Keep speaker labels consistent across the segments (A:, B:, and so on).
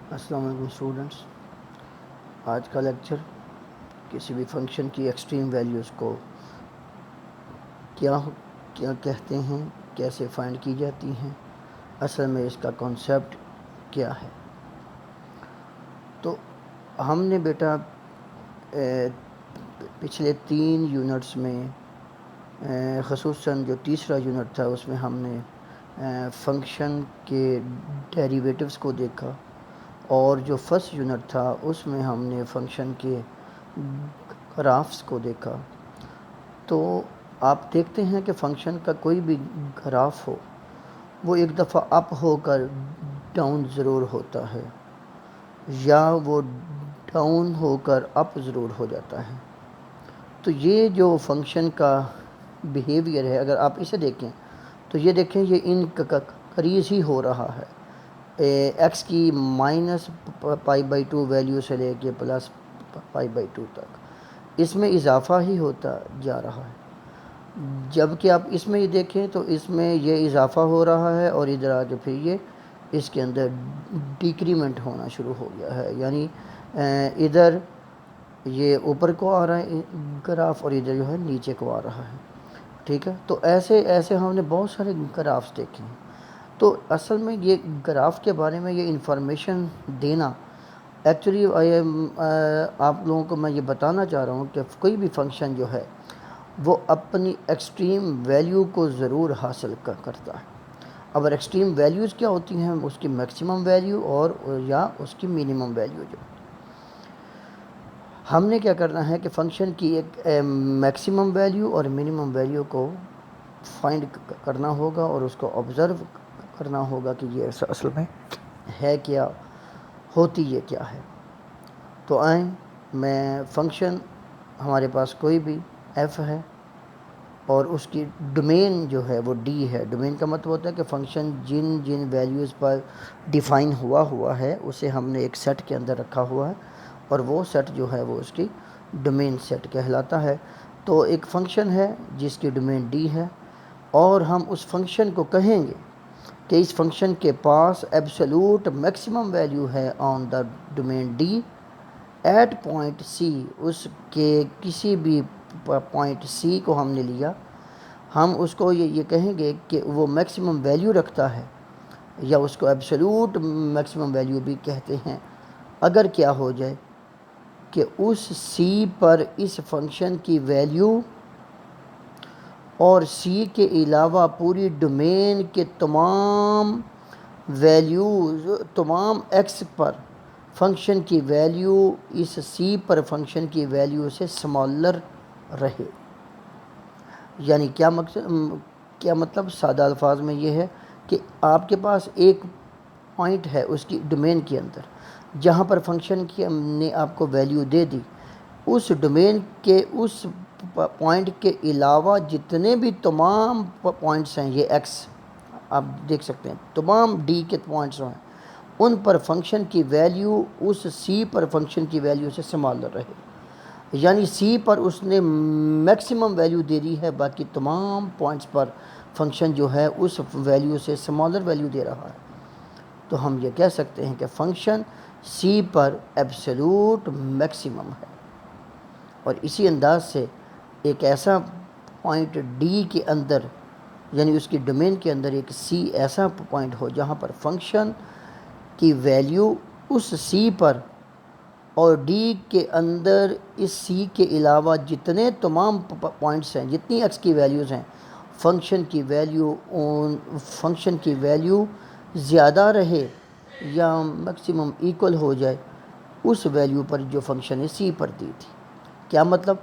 A: السلام علیکم اسٹوڈنٹس. آج کا لیکچر کسی بھی فنکشن کی ایکسٹریم ویلیوز کو کیا کہتے ہیں، کیسے فائنڈ کی جاتی ہیں، اصل میں اس کا کانسیپٹ کیا ہے. تو ہم نے بیٹا پچھلے 3 یونٹس میں خصوصاً جو تیسرا یونٹ تھا اس میں ہم نے فنکشن کے ڈیریویٹوز کو دیکھا، اور جو فرسٹ یونٹ تھا اس میں ہم نے فنکشن کے گرافس کو دیکھا. تو آپ دیکھتے ہیں کہ فنکشن کا کوئی بھی گراف ہو وہ ایک دفعہ اپ ہو کر ڈاؤن ضرور ہوتا ہے، یا وہ ڈاؤن ہو کر اپ ضرور ہو جاتا ہے. تو یہ جو فنکشن کا بیہیویئر ہے، اگر آپ اسے دیکھیں تو یہ دیکھیں یہ ان قریض ہی ہو رہا ہے. ایکس کی -π/2 ویلیو سے لے کے +π/2 تک اس میں اضافہ ہی ہوتا جا رہا ہے. جبکہ آپ اس میں یہ دیکھیں تو اس میں یہ اضافہ ہو رہا ہے، اور ادھر آگے پھر یہ اس کے اندر ڈیکریمنٹ ہونا شروع ہو گیا ہے. یعنی ادھر یہ اوپر کو آ رہا ہے گراف، اور ادھر جو ہے نیچے کو آ رہا ہے. ٹھیک ہے، تو ایسے ہم نے بہت سارے گرافس دیکھے ہیں. تو اصل میں یہ گراف کے بارے میں یہ انفارمیشن دینا ایکچولی آپ لوگوں کو میں یہ بتانا چاہ رہا ہوں کہ کوئی بھی فنکشن جو ہے وہ اپنی ایکسٹریم ویلیو کو ضرور حاصل کرتا ہے. اب ایکسٹریم ویلیوز کیا ہوتی ہیں؟ اس کی میکسیمم ویلیو اور یا اس کی منیمم ویلیو. جو ہم نے کیا کرنا ہے کہ فنکشن کی ایک میکسیمم ویلیو اور منیمم ویلیو کو فائنڈ کرنا ہوگا، اور اس کو آبزرو کرنا ہوگا کہ یہ اصل میں ہے کیا، ہوتی یہ کیا ہے. تو آئیں میں فنکشن ہمارے پاس کوئی بھی ایف ہے اور اس کی ڈومین جو ہے وہ ڈی ہے. ڈومین کا مطلب ہوتا ہے کہ فنکشن جن ویلیوز پر ڈیفائن ہوا ہے اسے ہم نے ایک سیٹ کے اندر رکھا ہوا ہے، اور وہ سیٹ جو ہے وہ اس کی ڈومین سیٹ کہلاتا ہے. تو ایک فنکشن ہے جس کی ڈومین ڈی ہے، اور ہم اس فنکشن کو کہیں گے کہ اس فنکشن کے پاس ایبسولوٹ میکسیمم ویلیو ہے on the domain D at point C. اس کے کسی بھی پوائنٹ سی کو ہم نے لیا، ہم اس کو یہ کہیں گے کہ وہ میکسیمم ویلیو رکھتا ہے، یا اس کو ایبسولوٹ میکسیمم ویلیو بھی کہتے ہیں. اگر کیا ہو جائے کہ اس سی پر اس فنکشن کی ویلیو اور سی کے علاوہ پوری ڈومین کے تمام ویلیوز، تمام ایکس پر فنکشن کی ویلیو اس سی پر فنکشن کی ویلیو سے سمالر رہے. یعنی کیا مطلب سادہ الفاظ میں یہ ہے کہ آپ کے پاس ایک پوائنٹ ہے اس کی ڈومین کے اندر جہاں پر فنکشن کی ہم نے آپ کو ویلیو دے دی. اس ڈومین کے اس پوائنٹ کے علاوہ جتنے بھی تمام پوائنٹس ہیں، یہ ایکس آپ دیکھ سکتے ہیں، تمام ڈی کے پوائنٹس ہیں، ان پر فنکشن کی ویلیو اس سی پر فنکشن کی ویلیو سے سمالر رہے. یعنی سی پر اس نے میکسیمم ویلیو دے دی ہے، باقی تمام پوائنٹس پر فنکشن جو ہے اس ویلیو سے سمالر ویلیو دے رہا ہے. تو ہم یہ کہہ سکتے ہیں کہ فنکشن سی پر ایبسولوٹ میکسیمم ہے. اور اسی انداز سے ایک ایسا پوائنٹ ڈی کے اندر، یعنی اس کی ڈومین کے اندر ایک سی ایسا پوائنٹ ہو جہاں پر فنکشن کی ویلیو اس سی پر اور ڈی کے اندر اس سی کے علاوہ جتنے تمام پوائنٹس ہیں، جتنی ایکس کی ویلیوز ہیں، فنکشن کی ویلیو زیادہ رہے یا میکسیمم ایکول ہو جائے اس ویلیو پر جو فنکشن نے سی پر دی تھی. کیا مطلب؟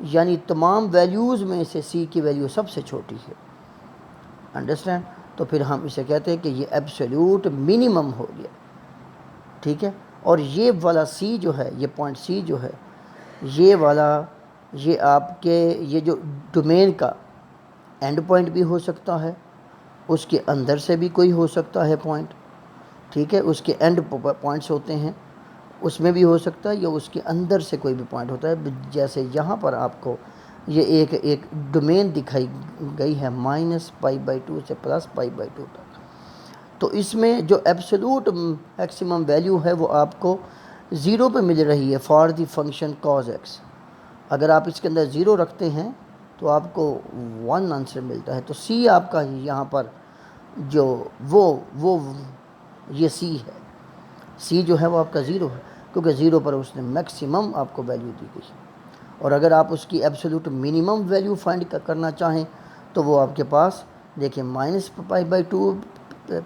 A: یعنی تمام ویلیوز میں سے سی کی ویلیو سب سے چھوٹی ہے. انڈرسٹینڈ؟ تو پھر ہم اسے کہتے ہیں کہ یہ ایبسولوٹ منیمم ہو گیا. ٹھیک ہے، اور یہ والا سی جو ہے، یہ پوائنٹ سی جو ہے، یہ والا یہ آپ کے یہ جو ڈومین کا اینڈ پوائنٹ بھی ہو سکتا ہے، اس کے اندر سے بھی کوئی ہو سکتا ہے پوائنٹ. ٹھیک ہے، اس کے اینڈ پوائنٹس ہوتے ہیں اس میں بھی ہو سکتا ہے، یا اس کے اندر سے کوئی بھی پوائنٹ ہوتا ہے. جیسے یہاں پر آپ کو یہ ایک ڈومین دکھائی گئی ہے -π/2 سے +π/2 تک. تو اس میں جو ایبسولوٹ میکسیمم ویلیو ہے وہ آپ کو 0 پہ مل رہی ہے for the function cos x. اگر آپ اس کے اندر 0 رکھتے ہیں تو آپ کو 1 آنسر ملتا ہے. تو سی آپ کا یہاں پر جو وہ یہ سی ہے. سی جو ہے وہ آپ کا 0 ہے کیونکہ 0 پر اس نے میکسیمم آپ کو ویلیو دی گئی. اور اگر آپ اس کی ایبسولوٹ منیمم ویلیو فائنڈ کرنا چاہیں تو وہ آپ کے پاس دیکھیں -π/2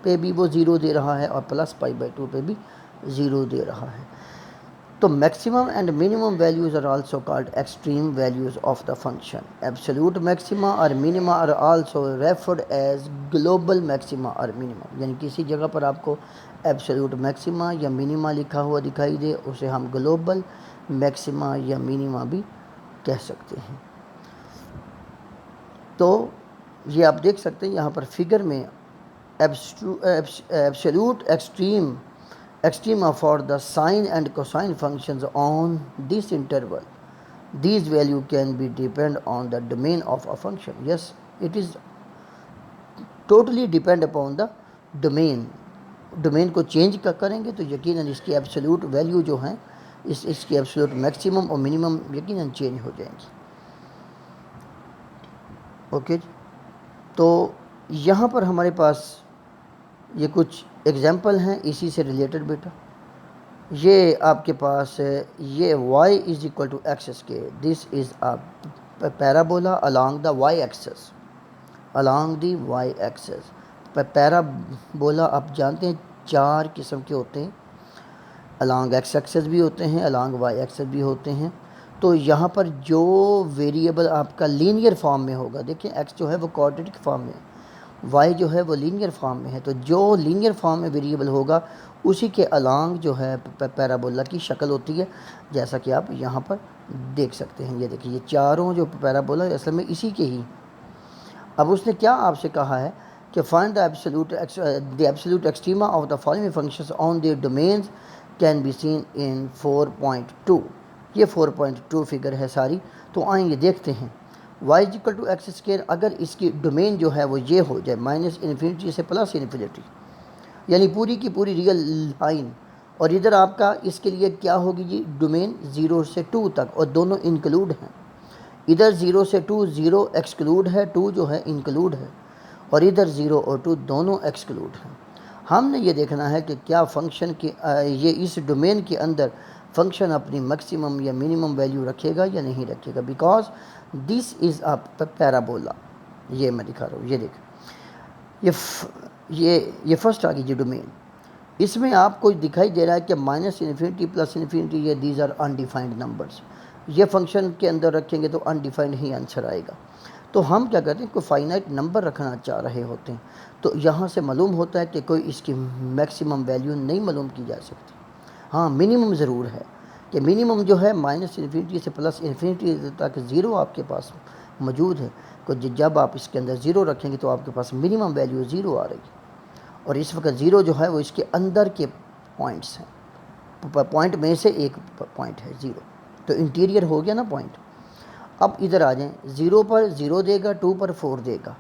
A: پہ بھی وہ 0 دے رہا ہے اور +π/2 پہ بھی 0 دے رہا ہے. تو maximum and minimum values are also called extreme values of the function. Absolute maxima اور minima are also referred as global maxima اور مینیما. یعنی کسی جگہ پر آپ کو ایبسولوٹ میکسیما یا مینیما لکھا ہوا دکھائی دے اسے ہم گلوبل میکسیما یا مینیما بھی کہہ سکتے ہیں. تو یہ آپ دیکھ سکتے ہیں یہاں پر فگر میں absolute extrema for the sine and cosine functions on this interval. These value can be depend on the domain of a function. Yes, it is totally depend upon the domain. Domain کو change کریں گے تو یقیناً اس کی absolute value جو ہیں اس کی absolute maximum اور منیمم یقیناً چینج ہو جائیں گی. اوکے جی. تو یہاں پر ہمارے پاس یہ کچھ ایگزامپل ہیں اسی سے ریلیٹڈ بیٹا. یہ آپ کے پاس یہ y = x کے this is a parabola along the y axis. Parabola آپ جانتے ہیں 4 قسم کے ہوتے ہیں. along x axis بھی ہوتے ہیں, along y axis بھی ہوتے ہیں. تو یہاں پر جو ویریبل آپ کا لینئر فارم میں ہوگا, دیکھیں x جو ہے وہ کوارڈریٹک فارم میں ہے, y جو ہے وہ لینئر فارم میں ہے. تو جو لینئر فارم میں ویریبل ہوگا اسی کے along جو ہے پیرابولا کی شکل ہوتی ہے, جیسا کہ آپ یہاں پر دیکھ سکتے ہیں. یہ دیکھیں یہ چاروں جو پیرابولا اصل میں اسی کے ہی. اب اس نے کیا آپ سے کہا ہے کہ find the absolute extrema of the following functions on their domains can be seen in 4.2. یہ 4.2 فگر ہے ساری. تو آئیں یہ دیکھتے ہیں. y = x². اگر اس کی ڈومین جو ہے وہ یہ ہو جائے -انفینٹی سے +انفینٹی, یعنی پوری کی پوری ریئل لائن, اور ادھر آپ کا اس کے لیے کیا ہوگی جی ڈومین 0 سے 2 تک, اور دونوں انکلوڈ ہیں. ادھر 0 سے 2 0 ایکسکلوڈ ہے, 2 جو ہے انکلوڈ ہے, اور ادھر 0 اور 2 دونوں ایکسکلوڈ ہیں. ہم نے یہ دیکھنا ہے کہ کیا فنکشن کی یہ اس ڈومین کے اندر فنکشن اپنی میکسیمم یا منیمم ویلیو رکھے گا یا نہیں رکھے گا, because this is a parabola. یہ میں دکھا رہا ہوں, یہ دیکھ یہ فرسٹ آ گئی جی ڈومین. اس میں آپ کو دکھائی دے رہا ہے کہ -انفینٹی +انفینٹی, یہ دیز آر انڈیفائنڈ نمبرز. یہ فنکشن کے اندر رکھیں گے تو انڈیفائنڈ ہی آنسر آئے گا. تو ہم کیا کرتے ہیں, کوئی فائنائٹ نمبر رکھنا چاہ رہے ہوتے ہیں, تو یہاں سے معلوم ہوتا ہے کہ کوئی اس کی میکسیمم ویلیو نہیں معلوم کی جا سکتی. ہاں منیمم ضرور ہے کہ منیمم جو ہے -انفینٹی سے +انفینٹی تک 0 آپ کے پاس موجود ہے. جب آپ اس کے اندر 0 رکھیں گے تو آپ کے پاس منیمم ویلیو 0 آ رہی ہے. اور اس وقت 0 جو ہے وہ اس کے اندر کے پوائنٹس ہیں, پوائنٹ میں سے ایک پوائنٹ ہے 0, تو انٹیریئر ہو گیا نا پوائنٹ. اب ادھر آ جائیں, 0 پر 0 دے گا, 2 پر 4 دے گا.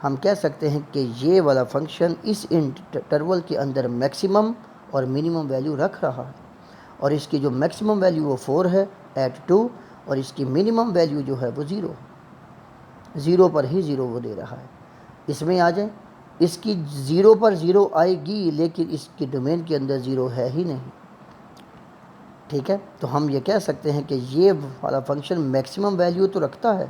A: ہم کہہ سکتے ہیں کہ یہ والا فنکشن اس انٹرول کے اندر میکسیمم اور منیمم ویلیو رکھ رہا ہے, اور اس کی جو میکسیمم ویلیو وہ 4 ہے ایٹ 2, اور اس کی منیمم ویلیو جو ہے وہ 0 ہے. 0 پر ہی 0 وہ دے رہا ہے. اس میں آ جائیں, اس کی 0 پر 0 آئے گی لیکن اس کی ڈومین کے اندر 0 ہے ہی نہیں. ٹھیک ہے, تو ہم یہ کہہ سکتے ہیں کہ یہ والا فنکشن میکسیمم ویلیو تو رکھتا ہے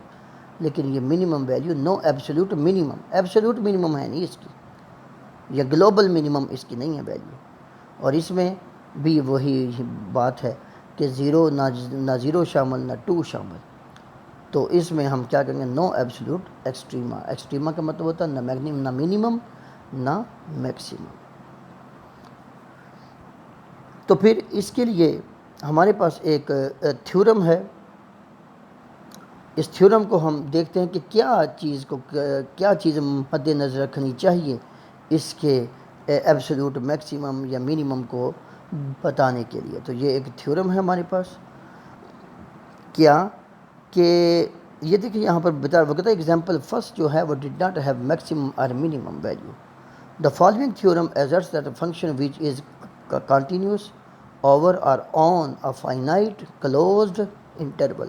A: لیکن یہ منیمم ویلیو نو ایبسولوٹ منیمم ہے نہیں اس کی, یا گلوبل منیمم اس کی نہیں ہے ویلیو. اور اس میں بھی وہی بات ہے کہ 0 نہ 0 شامل نہ 2 شامل. تو اس میں ہم کیا کریں گے, نو ایبسولوٹ ایکسٹریما. ایکسٹریما کا مطلب ہوتا ہے نہ منیمم نہ میکسیمم. تو پھر اس کے لیے ہمارے پاس ایک تھیورم ہے. اس تھیورم کو ہم دیکھتے ہیں کہ کیا چیز مد نظر رکھنی چاہیے اس کے ایبسولوٹ میکسیمم یا منیمم کو بتانے کے لیے. تو یہ ایک تھیورم ہے ہمارے پاس. کیا کہ یہ دیکھیں یہاں پر بتا وقت ایگزامپل فرسٹ جو ہے وہ ڈڈ ناٹ ہیو میکسیمم اور minimum value. The following theorem asserts that a function which is continuous over or on a finite closed interval,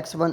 A: x1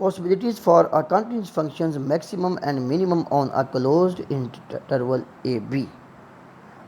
A: possibilities for a continuous functions maximum and minimum on a closed interval a b।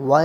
A: y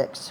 A: x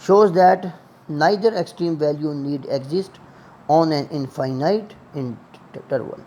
A: shows that neither extreme value need exist on an infinite interval।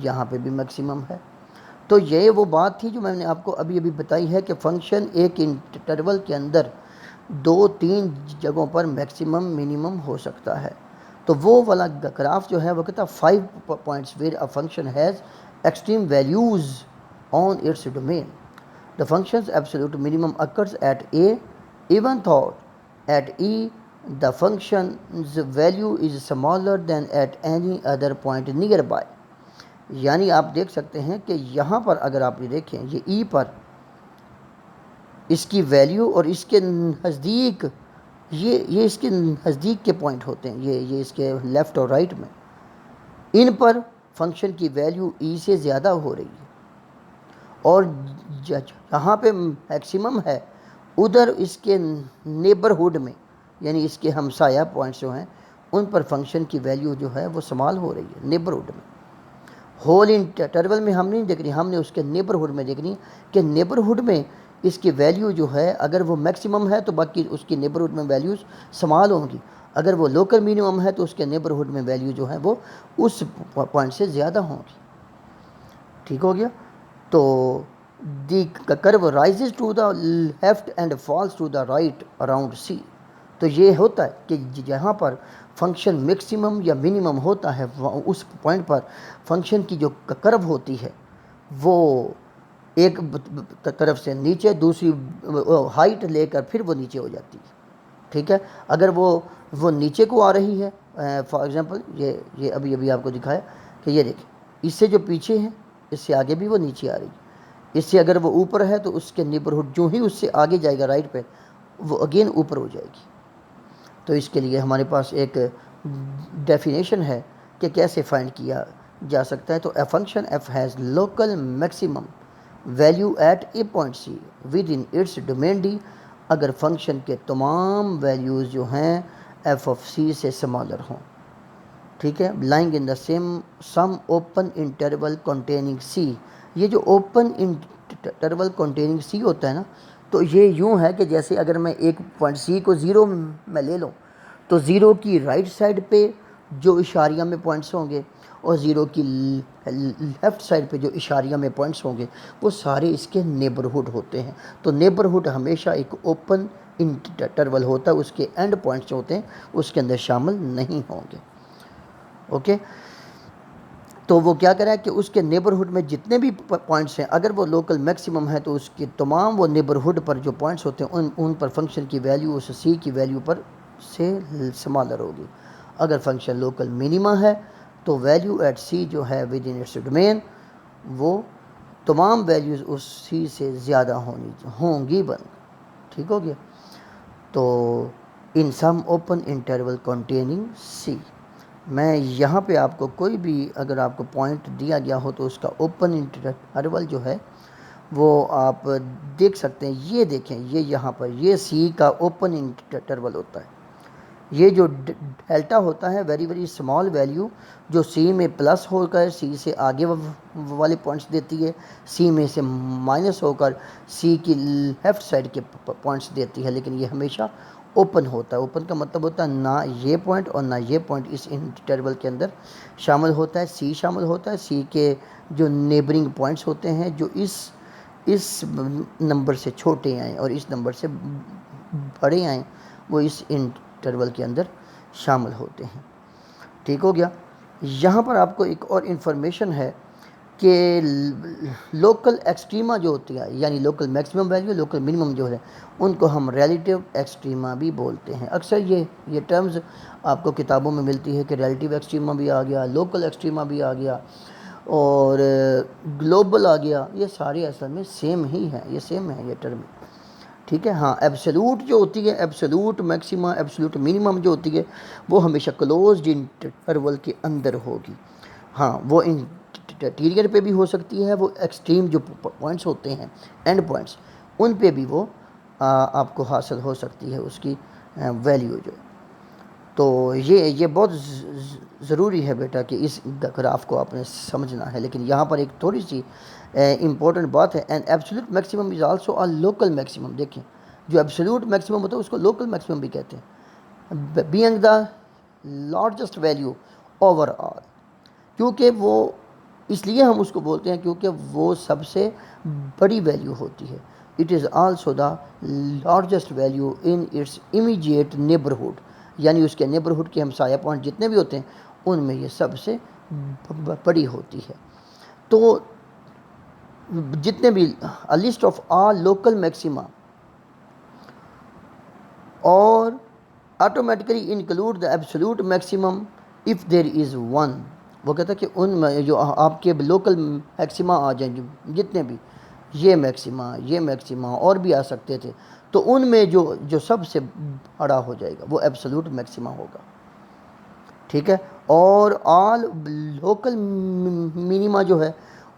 A: یہاں پہ بھی maximum ہے. تو یہ وہ بات تھی جو میں نے آپ کو ابھی بتائی ہے کہ فنکشن ایک انٹرول کے اندر 2-3 جگہوں پر میکسیمم منیمم ہو سکتا ہے. تو وہ والا گراف جو ہے وہ کہتا ہے 5 points where a function has extreme values on its domain. The function's absolute minimum occurs at A, even though at E the function's value is smaller than at any other point nearby. یعنی آپ دیکھ سکتے ہیں کہ یہاں پر اگر آپ یہ دیکھیں یہ ای پر اس کی ویلیو اور اس کے نزدیک یہ اس کے نزدیک کے پوائنٹ ہوتے ہیں، یہ اس کے لیفٹ اور رائٹ میں، ان پر فنکشن کی ویلیو ای سے زیادہ ہو رہی ہے، اور جہاں پہ میکسیمم ہے ادھر اس کے نیبرہڈ میں یعنی اس کے ہمسایہ پوائنٹس جو ہیں ان پر فنکشن کی ویلیو جو ہے وہ سمال ہو رہی ہے نیبرہڈ میں. ہول انٹرول میں ہم نہیں دیکھ رہی، ہم نے اس کے نیبرہڈ میں دیکھنی کہ نیبرہڈ میں اس کی ویلیو جو ہے اگر وہ میکسیمم ہے تو باقی اس کی نیبرہڈ میں ویلیوز سمال ہوں گی، اگر وہ لوکل منیمم ہے تو اس کے نیبرہڈ میں ویلیو جو ہے وہ اس پوائنٹ سے زیادہ ہوں گی. ٹھیک ہو گیا. تو the curve rises to the left and falls to the right around C. تو یہ ہوتا ہے کہ جہاں پر فنکشن میکسیمم یا منیمم ہوتا ہے اس پوائنٹ پر فنکشن کی جو کرو ہوتی ہے وہ ایک طرف سے نیچے دوسری ہائٹ لے کر پھر وہ نیچے ہو جاتی ہے. ٹھیک ہے. اگر وہ نیچے کو آ رہی ہے، فار ایگزامپل یہ ابھی آپ کو دکھایا کہ یہ دیکھیں اس سے جو پیچھے ہے اس سے آگے بھی وہ نیچے آ رہی ہے، اس سے اگر وہ اوپر ہے تو اس کے نیبرہڈ جو ہی اس سے آگے جائے گا رائٹ پہ وہ اگین اوپر ہو جائے گی. تو اس کے لیے ہمارے پاس ایک ڈیفینیشن ہے کہ کیسے فائنڈ کیا جا سکتا ہے. تو a function F has local maximum value at a point C within its domain D. اگر فنکشن کے تمام ویلیوز جو ہیں ایف آف سی سے سمالر ہوں، ٹھیک ہے، lying in the some open interval containing C. یہ جو اوپن انٹرول کنٹیننگ سی ہوتا ہے نا، تو یہ یوں ہے کہ جیسے اگر میں ایک پوائنٹ سی کو 0 میں لے لوں تو 0 کی رائٹ سائڈ پہ جو اشاریہ میں پوائنٹس ہوں گے اور 0 کی لیفٹ سائڈ پہ جو اشاریہ میں پوائنٹس ہوں گے وہ سارے اس کے نیبرہڈ ہوتے ہیں. تو نیبرہڈ ہمیشہ ایک اوپن انٹرول ہوتا ہے، اس کے اینڈ پوائنٹس جو ہوتے ہیں اس کے اندر شامل نہیں ہوں گے. اوکے. تو وہ کیا کرے کہ اس کے نیبرہڈ میں جتنے بھی پوائنٹس ہیں اگر وہ لوکل میکسیمم ہے تو اس کے تمام وہ نیبرہڈ پر جو پوائنٹس ہوتے ہیں ان پر فنکشن کی ویلیو اس سی کی ویلیو پر سے سمالر ہوگی. اگر فنکشن لوکل منیما ہے تو ویلیو ایٹ سی جو ہے ود ان اٹس ڈومین وہ تمام ویلیوز اس سی سے زیادہ ہوں گی. ٹھیک ہو گیا. تو ان سم اوپن انٹرول کنٹیننگ سی. میں یہاں پہ آپ کو کوئی بھی اگر آپ کو پوائنٹ دیا گیا ہو تو اس کا اوپن انٹرول جو ہے وہ آپ دیکھ سکتے ہیں. یہ دیکھیں یہ یہاں پر یہ سی کا اوپن انٹرول ہوتا ہے. یہ جو ڈیلٹا ہوتا ہے ویری ویری اسمال ویلیو جو سی میں پلس ہو کر سی سے آگے والے پوائنٹس دیتی ہے، سی میں سے مائنس ہو کر سی کی لیفٹ سائڈ کے پوائنٹس دیتی ہے، لیکن یہ ہمیشہ اوپن ہوتا ہے. اوپن کا مطلب ہوتا ہے نہ یہ پوائنٹ اور نہ یہ پوائنٹ اس انٹرول کے اندر شامل ہوتا ہے. سی شامل ہوتا ہے، سی کے جو نیبرنگ پوائنٹس ہوتے ہیں جو اس نمبر سے چھوٹے آئیں اور اس نمبر سے بڑے آئیں وہ اس انٹرول کے اندر شامل ہوتے ہیں. ٹھیک ہو گیا. یہاں پر آپ کو ایک اور انفارمیشن ہے کہ لوکل ایکسٹریما جو ہوتی ہے یعنی local maximum value local minimum جو ہے ان کو ہم ریلیٹیو ایکسٹریما بھی بولتے ہیں. اکثر یہ ٹرمز آپ کو کتابوں میں ملتی ہے کہ ریلیٹیو ایکسٹریما بھی آ گیا، لوکل ایکسٹریما بھی آ گیا اور گلوبل آ گیا. یہ سارے اصل میں سیم ہی ہیں، یہ سیم ہے یہ ٹرم. ٹھیک ہے. ہاں ایبسولوٹ جو ہوتی ہے ایبسولوٹ میکسیما ایبسولوٹ منیمم جو ہوتی ہے وہ ہمیشہ کلوزڈ انٹرول کے اندر ہوگی. ہاں وہ انٹیریئر پہ بھی ہو سکتی ہے، وہ ایکسٹریم جو پوائنٹس ہوتے ہیں اینڈ پوائنٹس ان پہ بھی وہ آپ کو حاصل ہو سکتی ہے اس کی ویلیو جو. تو یہ بہت ضروری ہے بیٹا کہ اس گراف کو آپ نے سمجھنا ہے. لیکن یہاں پر ایک تھوڑی سی امپورٹنٹ بات ہے، and absolute maximum is also a local maximum. دیکھیں جو ایبسولوٹ میکسیمم ہوتا ہے اس کو لوکل میکسیمم بھی کہتے ہیں، being the largest value over all, کیونکہ وہ اس لیے ہم اس کو بولتے ہیں کیونکہ وہ سب سے بڑی ویلیو ہوتی ہے. It is also the largest value in its immediate neighbourhood, یعنی اس کے نیبرہڈ کے ہمسایہ پوائنٹ جتنے بھی ہوتے ہیں ان میں یہ سب سے بڑی ہوتی ہے. تو جتنے بھی list of all local maxima اور automatically include the absolute maximum if there is one. وہ کہتا ہے کہ ان میں جو آپ کے لوکل میکسیما آ جائیں جتنے بھی، یہ میکسیما اور بھی آ سکتے تھے، تو ان میں جو سب سے بڑا ہو جائے گا وہ ایبسولوٹ میکسیما ہوگا. ٹھیک ہے. اور آل لوکل منیما جو ہے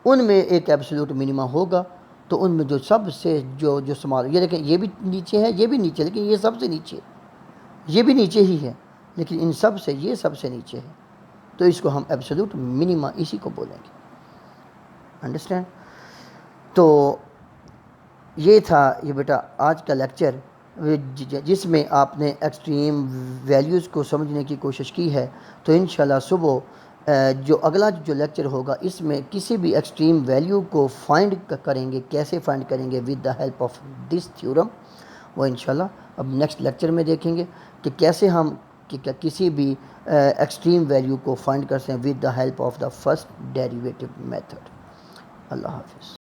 A: ان میں ایک ایبسولوٹ منیما ہوگا. تو ان میں جو سب سے جو سمال، یہ دیکھیں یہ بھی نیچے ہے، یہ بھی نیچے، لیکن یہ سب سے نیچے، یہ بھی نیچے ہی ہے، لیکن ان سب سے یہ سب سے نیچے ہے، تو اس کو ہم ایبسولوٹ منیما اسی کو بولیں گے. انڈرسٹینڈ؟ تو یہ تھا یہ بیٹا آج کا لیکچر، جس میں آپ نے ایکسٹریم ویلیوز کو سمجھنے کی کوشش کی ہے. تو انشاءاللہ صبح جو اگلا جو لیکچر ہوگا اس میں کسی بھی ایکسٹریم ویلیو کو فائنڈ کریں گے. کیسے فائنڈ کریں گے؟ With the help of this theorem. وہ انشاءاللہ اب نیکسٹ لیکچر میں دیکھیں گے کہ کیسے ہم کسی بھی ایکسٹریم ویلیو کو فائنڈ کر سکیں with the help of the first derivative method. اللہ حافظ.